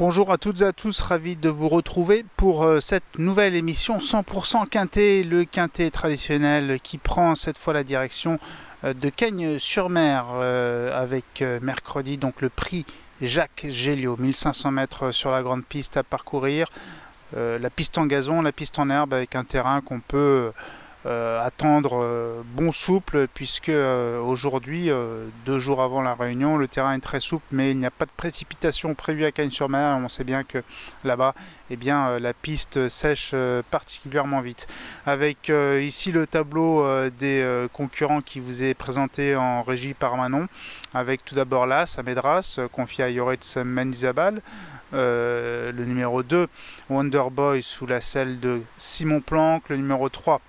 Bonjour à toutes et à tous, ravi de vous retrouver pour cette nouvelle émission 100% Quintet, le Quintet traditionnel qui prend cette fois la direction de Cagnes-sur-Mer avec mercredi donc le prix Jacques Géliot, 1500 mètres sur la grande piste à parcourir, la piste en gazon, la piste en herbe avec un terrain qu'on peut attendre bon souple puisque aujourd'hui, 2 jours avant la réunion, le terrain est très souple mais il n'y a pas de précipitation prévue à Cagnes-sur-Mer. On sait bien que là-bas la piste sèche particulièrement vite. Avec ici le tableau des concurrents qui vous est présenté en régie par Manon, avec tout d'abord l'As à Médras, confié à Yoretz Mendizabal. Le numéro 2, Wonderboy sous la selle de Simon Planck. Le numéro 3,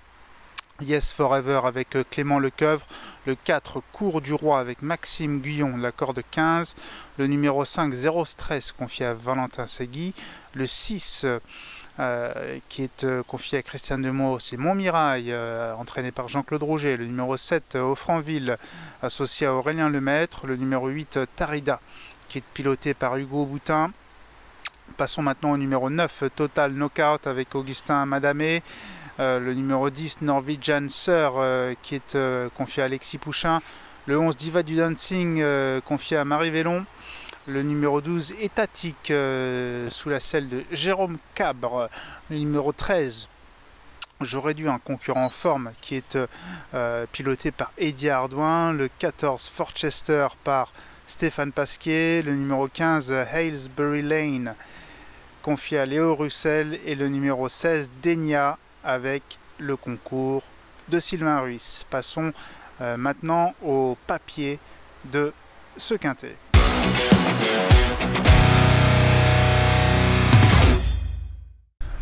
Yes Forever avec Clément Lecoeuvre. Le 4, Cours du Roi avec Maxime Guyon, la corde 15. Le numéro 5, Zéro Stress, confié à Valentin Segui. Le 6, qui est confié à Christian Demeaux, c'est Montmirail, entraîné par Jean-Claude Rouget. Le numéro 7, Offranville, associé à Aurélien Lemaître. Le numéro 8, Tarida, qui est piloté par Hugo Boutin. Passons maintenant au numéro 9, Total Knockout avec Augustin Madamé. Le numéro 10, Norwegian Sir, qui est confié à Alexis Pouchin. Le 11, Diva du Dancing, confié à Marie Vélon. Le numéro 12, Étatique, sous la selle de Jérôme Cabre. Le numéro 13, J'aurais dû un concurrent en forme, qui est piloté par Eddie Ardouin. Le 14, Forchester par Stéphane Pasquier. Le numéro 15, Halesbury Lane, confié à Léo Russell. Et le numéro 16, Denia, avec le concours de Sylvain Ruiz. Passons maintenant au papier de ce quintet.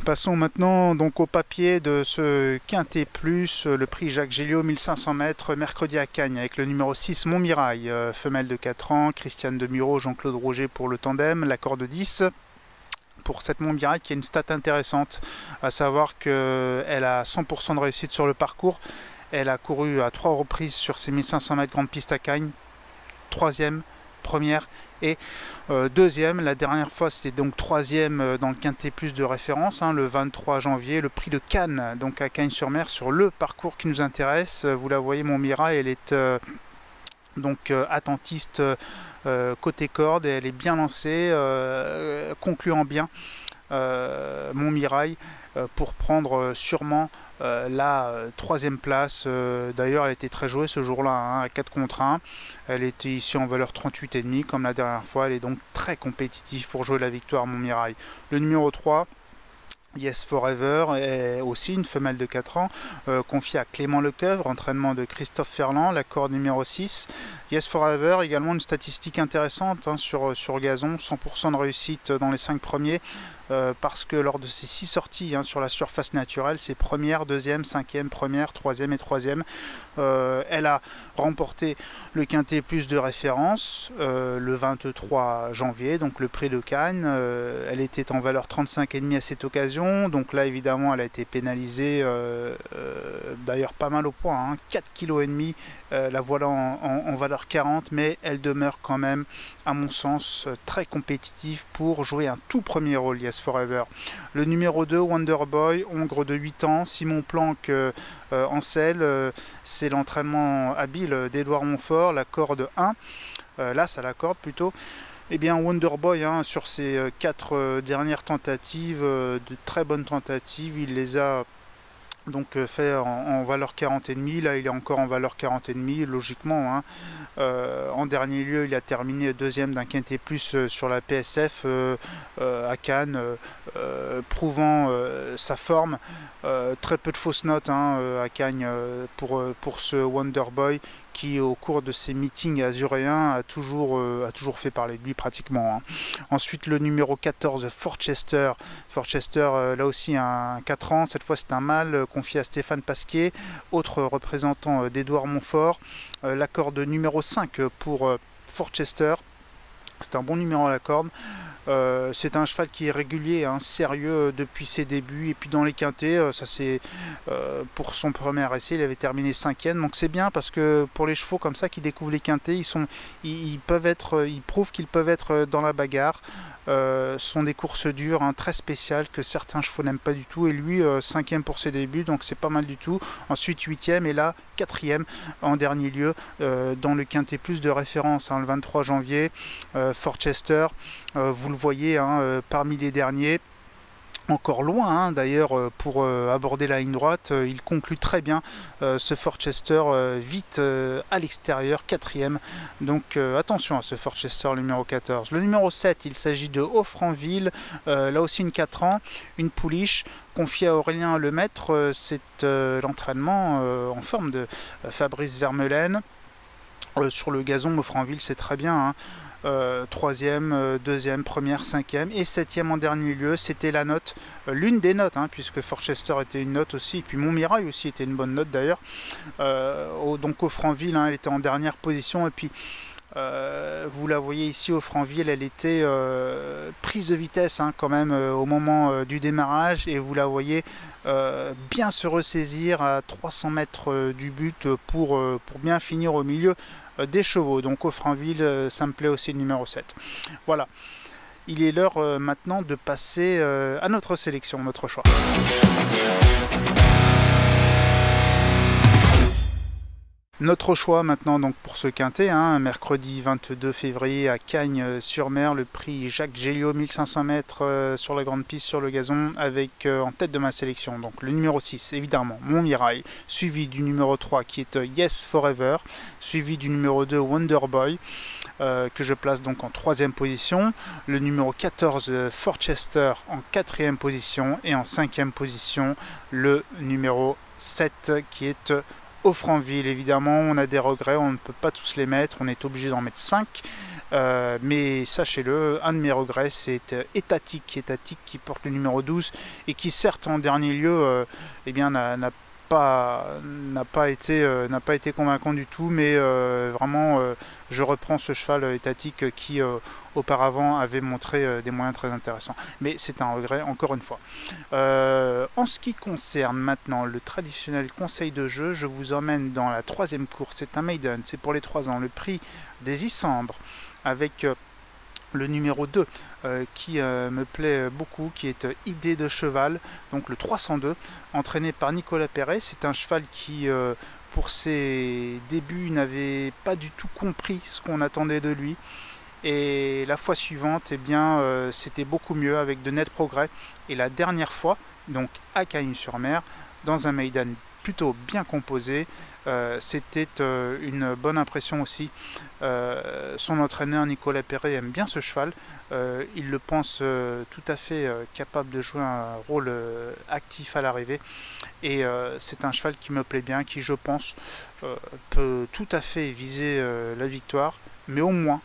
Passons maintenant donc au papier de ce Quintet Plus, le prix Jacques Géliot, 1500 mètres, mercredi à Cagnes, avec le numéro 6, Montmirail, femelle de 4 ans, Christiane Demuro, Jean-Claude Rouget pour le tandem, la corde 10. Pour cette Montmirail qui a une stat intéressante, à savoir qu'elle a 100% de réussite sur le parcours. Elle a couru à 3 reprises sur ses 1500 mètres grande piste à Cagnes, 3e, première et 2e. La dernière fois c'était donc 3e dans le Quintet Plus de référence, le 23 janvier, le prix de Cannes, donc à Cagnes-sur-Mer, sur le parcours qui nous intéresse. Vous la voyez, Montmirail, elle est donc attentiste côté corde et elle est bien lancée, concluant bien Montmirail pour prendre sûrement la 3e place. D'ailleurs elle était très jouée ce jour-là, à 4 contre 1. Elle était ici en valeur 38,5 comme la dernière fois. Elle est donc très compétitive pour jouer la victoire Montmirail. Le numéro 3, Yes Forever, est aussi une femelle de 4 ans, confiée à Clément Lecoeuvre, entraînement de Christophe Ferland, la corde numéro 6. Yes Forever, également une statistique intéressante sur gazon, 100% de réussite dans les 5 premiers, parce que lors de ses 6 sorties sur la surface naturelle, c'est première, 2e, 5e, première, 3e et 3e. Elle a remporté le Quintet Plus de référence le 23 janvier, donc le prix de Cannes. Elle était en valeur 35,5 à cette occasion, donc là évidemment elle a été pénalisée, d'ailleurs pas mal au point, 4,5 kg. La voilà en valeur 40, mais elle demeure quand même, à mon sens, très compétitive pour jouer un tout premier rôle, Yes Forever. Le numéro 2, Wonderboy, hongre de 8 ans, Simon Planck en selle, c'est l'entraînement habile d'Edouard Montfort, la corde 1, là c'est la corde plutôt. Eh bien Wonderboy, sur ses 4 dernières tentatives, de très bonnes tentatives, il les a donc fait en valeur 40,5. Là il est encore en valeur 40,5 logiquement. En dernier lieu il a terminé 2e d'un Quintet Plus sur la PSF à Cannes, prouvant sa forme. Très peu de fausses notes à Cagnes pour ce Wonderboy qui au cours de ses meetings azuréens a toujours fait parler de lui pratiquement. Ensuite le numéro 14, Forchester, là aussi un 4 ans, cette fois c'est un mâle confié à Stéphane Pasquier, autre représentant d'Edouard Montfort. La corde numéro 5 pour Forchester, c'est un bon numéro à la corde. C'est un cheval qui est régulier, sérieux depuis ses débuts, et puis dans les quintets, ça c'est pour son premier essai, il avait terminé 5e, donc c'est bien parce que pour les chevaux comme ça qui découvrent les quintets, ils prouvent qu'ils peuvent être dans la bagarre. sont des courses dures, hein, très spéciales, que certains chevaux n'aiment pas du tout. Et lui, 5e pour ses débuts, donc c'est pas mal du tout. Ensuite 8e et là 4e en dernier lieu dans le Quintet Plus de référence, hein, le 23 janvier. Forchester, vous le voyez, hein, parmi les derniers. Encore loin, hein, d'ailleurs, pour aborder la ligne droite, il conclut très bien ce Forchester, vite à l'extérieur, 4e. Donc attention à ce Forchester numéro 14. Le numéro 7, il s'agit de Offranville, là aussi une 4 ans, une pouliche confiée à Aurélien Lemaître. C'est l'entraînement en forme de Fabrice Vermeulen. Sur le gazon, Offranville, c'est très bien, hein. 3e, 2e, 1re, 5e et 7e en dernier lieu. C'était la note, l'une des notes, hein, puisque Forchester était une note aussi, et puis Montmirail aussi était une bonne note d'ailleurs. Donc Offranville, hein, elle était en dernière position, et puis vous la voyez ici, Offranville, elle était prise de vitesse, hein, quand même au moment du démarrage, et vous la voyez bien se ressaisir à 300 mètres du but pour bien finir au milieu des chevaux. Donc Offranville, ça me plaît aussi, le numéro 7. Voilà, il est l'heure maintenant de passer à notre sélection, notre choix. Notre choix maintenant donc pour ce quintet, hein, mercredi 22 février à Cagnes-sur-Mer, le prix Jacques Géliot, 1500 mètres sur la grande piste sur le gazon, avec en tête de ma sélection donc le numéro 6 évidemment Montmirail, suivi du numéro 3 qui est Yes Forever, suivi du numéro 2 Wonderboy, que je place donc en 3e position, le numéro 14 Forchester en 4e position, et en 5e position le numéro 7 qui est Offranville. Évidemment, on a des regrets, on ne peut pas tous les mettre, on est obligé d'en mettre 5. Mais sachez-le, un de mes regrets, c'est Étatique qui porte le numéro 12 et qui, certes, en dernier lieu, eh bien, n'a pas été convaincant du tout, mais vraiment, je reprends ce cheval Étatique qui auparavant avait montré des moyens très intéressants. Mais c'est un regret, encore une fois. En ce qui concerne maintenant le traditionnel conseil de jeu, je vous emmène dans la 3e course. C'est un maiden, c'est pour les 3 ans, le prix des Issambres, avec le numéro 2 qui me plaît beaucoup, qui est Idée de cheval, donc le 302, entraîné par Nicolas Perret. C'est un cheval qui pour ses débuts n'avait pas du tout compris ce qu'on attendait de lui, et la fois suivante, eh bien, c'était beaucoup mieux, avec de nets progrès. Et la dernière fois, donc à Cagnes-sur-Mer, dans un maiden plutôt bien composé, c'était une bonne impression aussi. Son entraîneur Nicolas Perret aime bien ce cheval, il le pense tout à fait capable de jouer un rôle actif à l'arrivée, et c'est un cheval qui me plaît bien, qui, je pense, peut tout à fait viser la victoire, mais au moins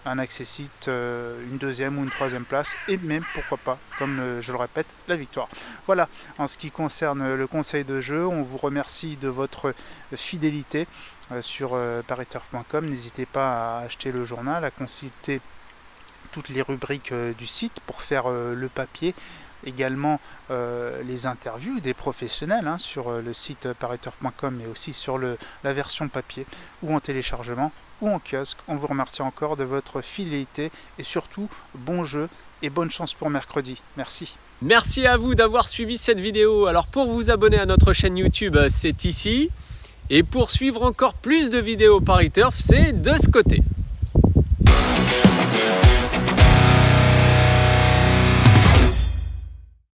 un accessite, une 2e ou une 3e place, et même pourquoi pas, comme je le répète, la victoire. Voilà, en ce qui concerne le conseil de jeu, on vous remercie de votre fidélité sur pariturf.com. N'hésitez pas à acheter le journal, à consulter toutes les rubriques du site pour faire le papier, également les interviews des professionnels, hein, sur le site pariturf.com, mais aussi sur la version papier ou en téléchargement ou en kiosque. On vous remercie encore de votre fidélité, et surtout bon jeu et bonne chance pour mercredi. Merci. Merci à vous d'avoir suivi cette vidéo. Alors, pour vous abonner à notre chaîne YouTube, c'est ici, et pour suivre encore plus de vidéos Pariturf, c'est de ce côté.